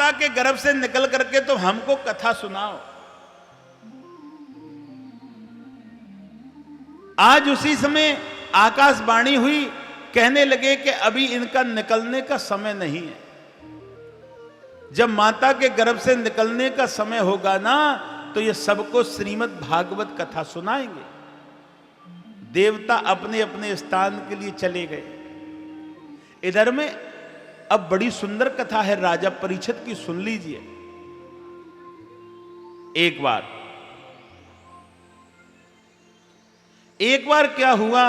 माता के गर्भ से निकल करके तो हमको कथा सुनाओ। आज उसी समय आकाशवाणी हुई, कहने लगे कि अभी इनका निकलने का समय नहीं है। जब माता के गर्भ से निकलने का समय होगा ना, तो ये सबको श्रीमद् भागवत कथा सुनाएंगे। देवता अपने अपने स्थान के लिए चले गए। इधर में अब बड़ी सुंदर कथा है राजा परीक्षित की, सुन लीजिए। एक बार क्या हुआ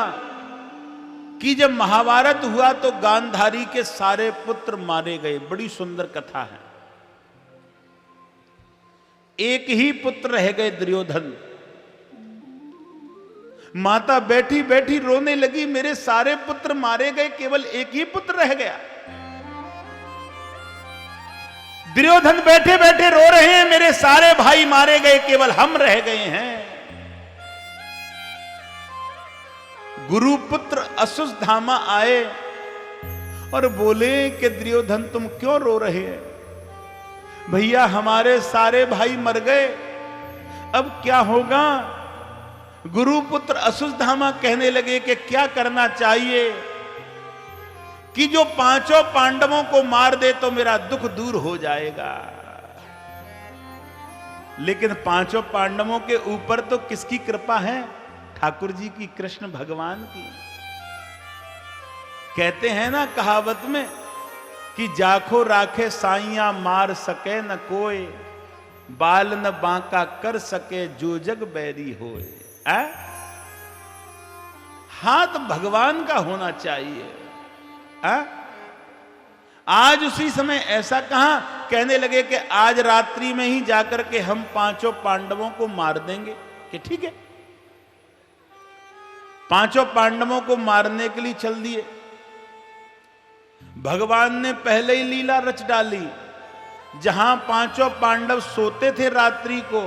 कि जब महाभारत हुआ तो गांधारी के सारे पुत्र मारे गए। बड़ी सुंदर कथा है। एक ही पुत्र रह गए, दुर्योधन। माता बैठी बैठी रोने लगी, मेरे सारे पुत्र मारे गए, केवल एक ही पुत्र रह गया। दुर्योधन बैठे बैठे रो रहे हैं, मेरे सारे भाई मारे गए, केवल हम रह गए हैं। गुरुपुत्र अश्वत्थामा आए और बोले कि दुर्योधन तुम क्यों रो रहे हैं? भैया हमारे सारे भाई मर गए, अब क्या होगा? गुरुपुत्र अश्वत्थामा कहने लगे कि क्या करना चाहिए कि जो पांचों पांडवों को मार दे तो मेरा दुख दूर हो जाएगा। लेकिन पांचों पांडवों के ऊपर तो किसकी कृपा है? ठाकुर जी की, कृष्ण भगवान की। कहते हैं ना कहावत में कि जाखो राखे साइया मार सके न कोई, बाल न बांका कर सके जो जग बैरी होए। हाथ भगवान का होना चाहिए। आज उसी समय ऐसा कहा, कहने लगे कि आज रात्रि में ही जाकर के हम पांचों पांडवों को मार देंगे। कि ठीक है। पांचों पांडवों को मारने के लिए चल दिए। भगवान ने पहले ही लीला रच डाली। जहां पांचों पांडव सोते थे रात्रि को,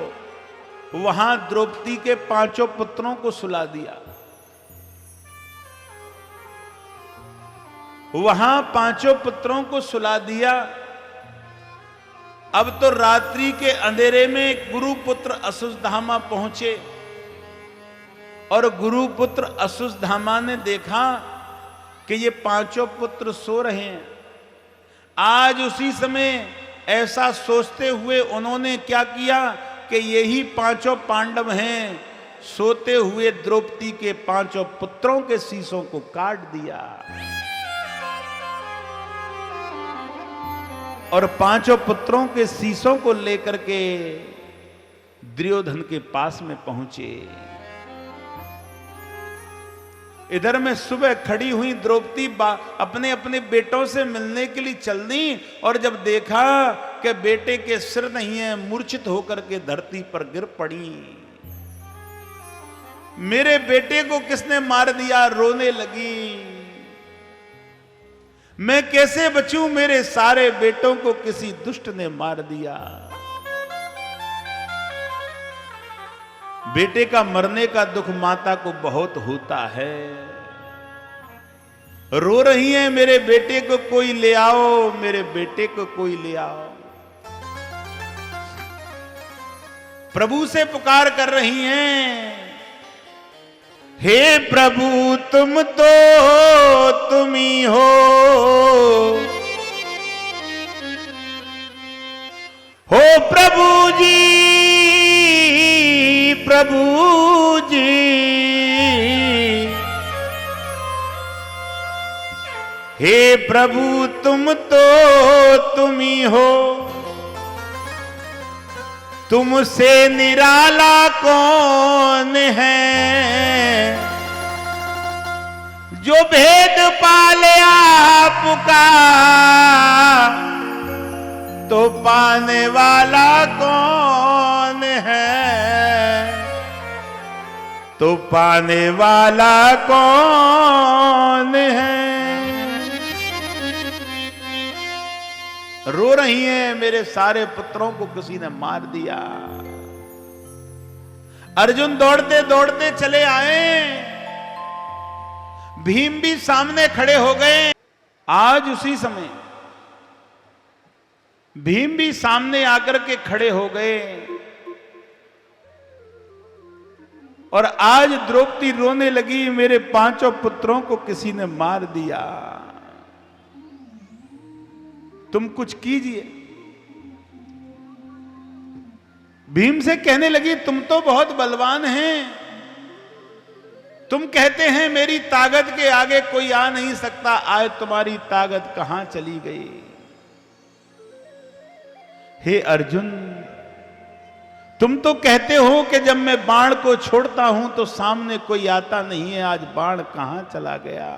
वहां द्रौपदी के पांचों पुत्रों को सुला दिया। वहां पांचों पुत्रों को सुला दिया। अब तो रात्रि के अंधेरे में गुरुपुत्र अश्वत्थामा पहुंचे और गुरुपुत्र अश्वत्थामा ने देखा कि ये पांचों पुत्र सो रहे हैं। आज उसी समय ऐसा सोचते हुए उन्होंने क्या किया कि यही पांचों पांडव हैं। सोते हुए द्रौपदी के पांचों पुत्रों के शीशों को काट दिया और पांचों पुत्रों के शीशों को लेकर के दुर्योधन के पास में पहुंचे। इधर में सुबह खड़ी हुई द्रौपदी अपने अपने बेटों से मिलने के लिए चल दी और जब देखा कि बेटे के सिर नहीं है, मूर्छित होकर के धरती पर गिर पड़ी। मेरे बेटे को किसने मार दिया? रोने लगी। मैं कैसे बचूं? मेरे सारे बेटों को किसी दुष्ट ने मार दिया। बेटे का मरने का दुख माता को बहुत होता है। रो रही है, मेरे बेटे को कोई ले आओ, मेरे बेटे को कोई ले आओ। प्रभु से पुकार कर रही हैं, हे प्रभु तुम तो तुम ही हो, प्रभु जी, प्रभु जी, हे प्रभु तुम तो तुम ही हो, तुमसे निराला कौन है, जो भेद पाले आपका, तो पाने वाला कौन है, तो पाने वाला कौन है। रो रही हैं, मेरे सारे पुत्रों को किसी ने मार दिया। अर्जुन दौड़ते दौड़ते चले आए, भीम भी सामने खड़े हो गए। आज उसी समय भीम भी सामने आकर के खड़े हो गए और आज द्रौपदी रोने लगी, मेरे पांचों पुत्रों को किसी ने मार दिया, तुम कुछ कीजिए। भीम से कहने लगी, तुम तो बहुत बलवान हैं, तुम कहते हैं मेरी ताकत के आगे कोई आ नहीं सकता, आज तुम्हारी ताकत कहां चली गई? हे अर्जुन, तुम तो कहते हो कि जब मैं बाण को छोड़ता हूं तो सामने कोई आता नहीं है, आज बाण कहां चला गया?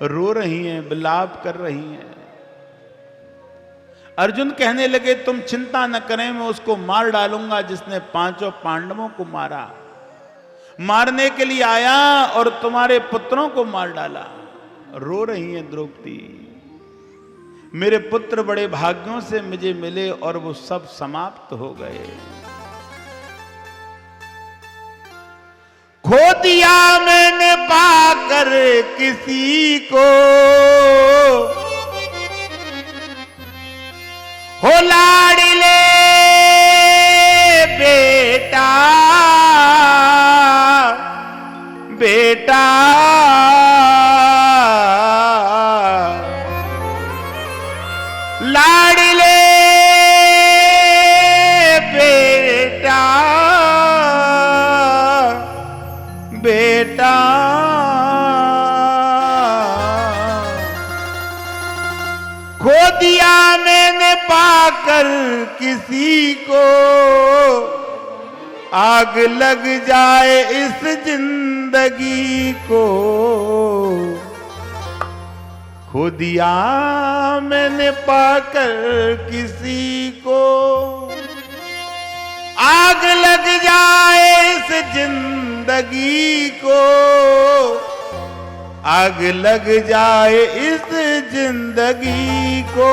रो रही हैं, विलाप कर रही हैं। अर्जुन कहने लगे, तुम चिंता न करें, मैं उसको मार डालूंगा जिसने पांचों पांडवों को मारा, मारने के लिए आया और तुम्हारे पुत्रों को मार डाला। रो रही हैं द्रौपदी, मेरे पुत्र बड़े भाग्यों से मुझे मिले और वो सब समाप्त हो गए। खो दिया मैंने पाकर किसी को, हो लाडले बेटा बेटा, लाडले बेटा बेटा, खो दिया मैंने पाकर किसी को, आग लग जाए इस जिंदगी को। खो दिया मैंने पाकर किसी को, आग लग जाए इस जिंदगी को, आग लग जाए इस जिंदगी को,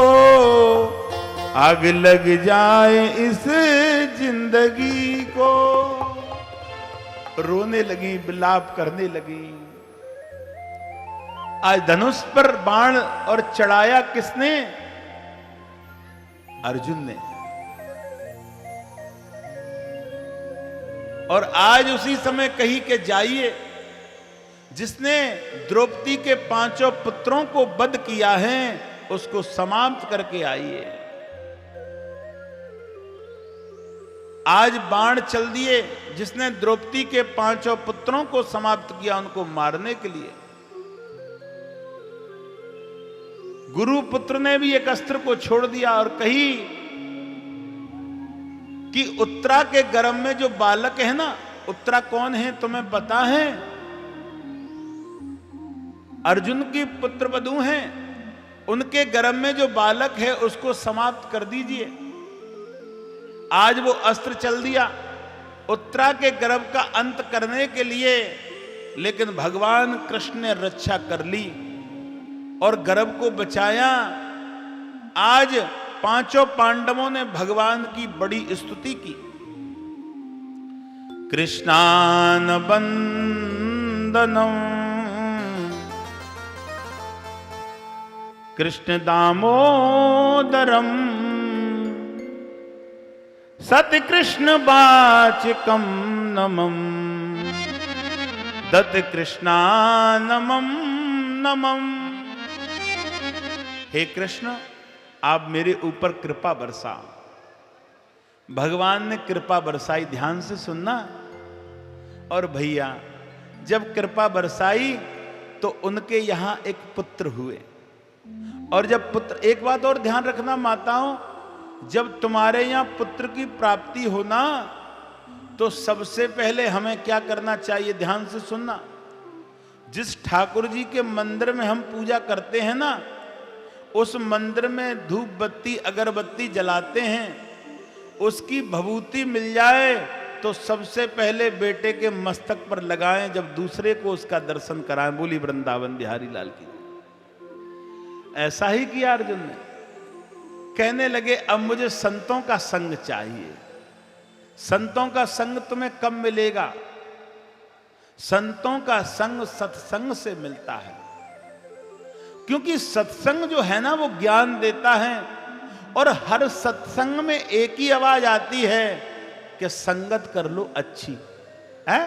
आग लग जाए इस जिंदगी को। रोने लगी, विलाप करने लगी। आज धनुष पर बाण और चढ़ाया किसने? अर्जुन ने। और आज उसी समय कही के जाइए, जिसने द्रौपदी के पांचों पुत्रों को वध किया है उसको समाप्त करके आइए। आज बाण चल दिए, जिसने द्रौपदी के पांचों पुत्रों को समाप्त किया उनको मारने के लिए। गुरु पुत्र ने भी एक अस्त्र को छोड़ दिया और कही कि उत्तरा के गर्भ में जो बालक है ना, उत्तरा कौन है तुम्हें पता है? अर्जुन की पुत्र वधू हैं, उनके गर्भ में जो बालक है उसको समाप्त कर दीजिए। आज वो अस्त्र चल दिया उत्तरा के गर्भ का अंत करने के लिए, लेकिन भगवान कृष्ण ने रक्षा कर ली और गर्भ को बचाया। आज पांचों पांडवों ने भगवान की बड़ी स्तुति की। कृष्णान वंदनम कृष्ण दामोदरम सत कृष्ण वाचिकम नमम दत्त कृष्णानमम नमम। हे कृष्ण, आप मेरे ऊपर कृपा बरसा। भगवान ने कृपा बरसाई, ध्यान से सुनना। और भैया जब कृपा बरसाई तो उनके यहां एक पुत्र हुए। और जब पुत्र, एक बात और ध्यान रखना माताओं, जब तुम्हारे यहां पुत्र की प्राप्ति होना तो सबसे पहले हमें क्या करना चाहिए? ध्यान से सुनना। जिस ठाकुर जी के मंदिर में हम पूजा करते हैं ना, उस मंदिर में धूप बत्ती अगरबत्ती जलाते हैं, उसकी भभूति मिल जाए तो सबसे पहले बेटे के मस्तक पर लगाएं, जब दूसरे को उसका दर्शन कराएं। बोली वृंदावन बिहारी लाल की। ऐसा ही किया अर्जुन ने। कहने लगे अब मुझे संतों का संग चाहिए। संतों का संग तुम्हें कब मिलेगा? संतों का संग सत्संग से मिलता है। क्योंकि सत्संग जो है ना वो ज्ञान देता है, और हर सत्संग में एक ही आवाज आती है कि संगत कर लो अच्छी है।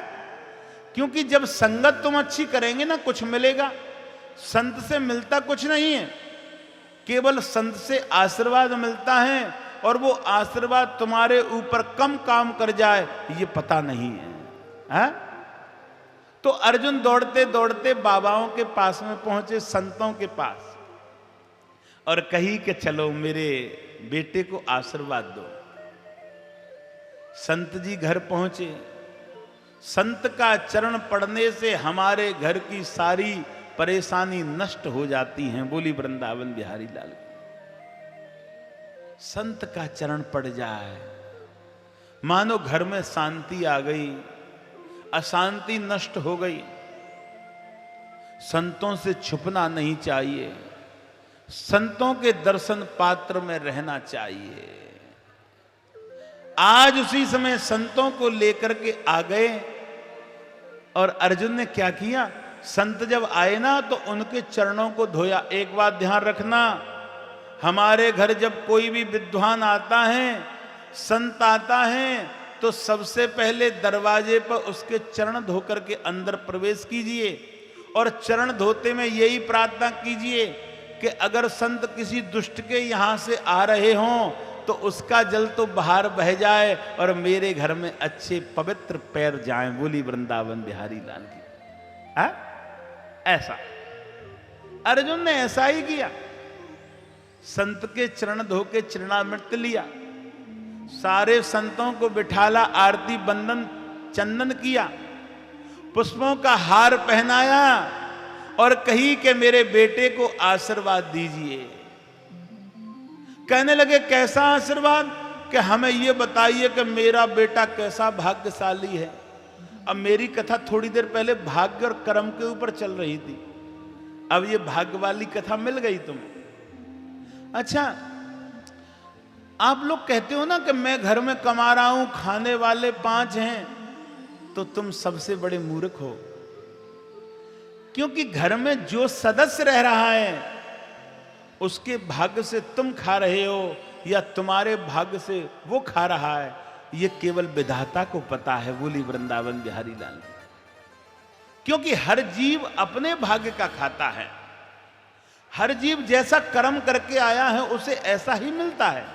क्योंकि जब संगत तुम अच्छी करेंगे ना कुछ मिलेगा। संत से मिलता कुछ नहीं है, केवल संत से आशीर्वाद मिलता है, और वो आशीर्वाद तुम्हारे ऊपर कम काम कर जाए ये पता नहीं है। तो अर्जुन दौड़ते दौड़ते बाबाओं के पास में पहुंचे, संतों के पास, और कही कि चलो मेरे बेटे को आशीर्वाद दो। संत जी घर पहुंचे। संत का चरण पड़ने से हमारे घर की सारी परेशानी नष्ट हो जाती हैं। बोली वृंदावन बिहारी लाल। संत का चरण पड़ जाए मानो घर में शांति आ गई, अशांति नष्ट हो गई। संतों से छुपना नहीं चाहिए, संतों के दर्शन पात्र में रहना चाहिए। आज उसी समय संतों को लेकर के आ गए, और अर्जुन ने क्या किया, संत जब आए ना तो उनके चरणों को धोया। एक बात ध्यान रखना, हमारे घर जब कोई भी विद्वान आता है, संत आता है, तो सबसे पहले दरवाजे पर उसके चरण धोकर के अंदर प्रवेश कीजिए, और चरण धोते में यही प्रार्थना कीजिए कि अगर संत किसी दुष्ट के यहां से आ रहे हों तो उसका जल तो बाहर बह जाए और मेरे घर में अच्छे पवित्र पैर जाएं। बोली वृंदावन बिहारी लाल की। ऐसा अर्जुन ने ऐसा ही किया। संत के चरण धो के चरणामृत लिया, सारे संतों को बिठाला, आरती बंदन चंदन किया, पुष्पों का हार पहनाया, और कही कि मेरे बेटे को आशीर्वाद दीजिए। कहने लगे कैसा आशीर्वाद, कि हमें यह बताइए कि मेरा बेटा कैसा भाग्यशाली है। अब मेरी कथा थोड़ी देर पहले भाग्य और कर्म के ऊपर चल रही थी, अब ये भाग्य वाली कथा मिल गई तुम्हें। अच्छा, आप लोग कहते हो ना कि मैं घर में कमा रहा हूं, खाने वाले 5 हैं, तो तुम सबसे बड़े मूर्ख हो। क्योंकि घर में जो सदस्य रह रहा है उसके भाग्य से तुम खा रहे हो या तुम्हारे भाग्य से वो खा रहा है, ये केवल विधाता को पता है। बोली वृंदावन बिहारी लाल। क्योंकि हर जीव अपने भाग्य का खाता है, हर जीव जैसा कर्म करके आया है उसे ऐसा ही मिलता है।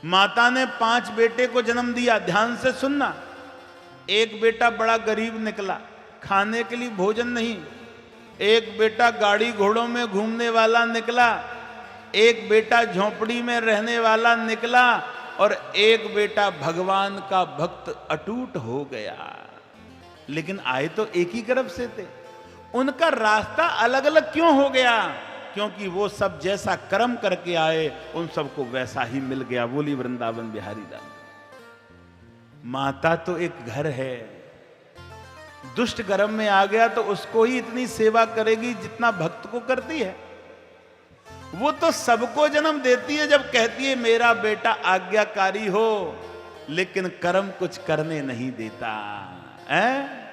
माता ने 5 बेटे को जन्म दिया, ध्यान से सुनना। एक बेटा बड़ा गरीब निकला, खाने के लिए भोजन नहीं। एक बेटा गाड़ी घोड़ों में घूमने वाला निकला, एक बेटा झोपड़ी में रहने वाला निकला, और एक बेटा भगवान का भक्त अटूट हो गया। लेकिन आए तो एक ही गर्भ से थे, उनका रास्ता अलग अलग क्यों हो गया? क्योंकि वो सब जैसा कर्म करके आए उन सबको वैसा ही मिल गया। बोली वृंदावन बिहारी लाल। माता तो एक घर है, दुष्ट गर्भ में आ गया तो उसको ही इतनी सेवा करेगी जितना भक्त को करती है। वो तो सबको जन्म देती है जब कहती है मेरा बेटा आज्ञाकारी हो, लेकिन कर्म कुछ करने नहीं देता है।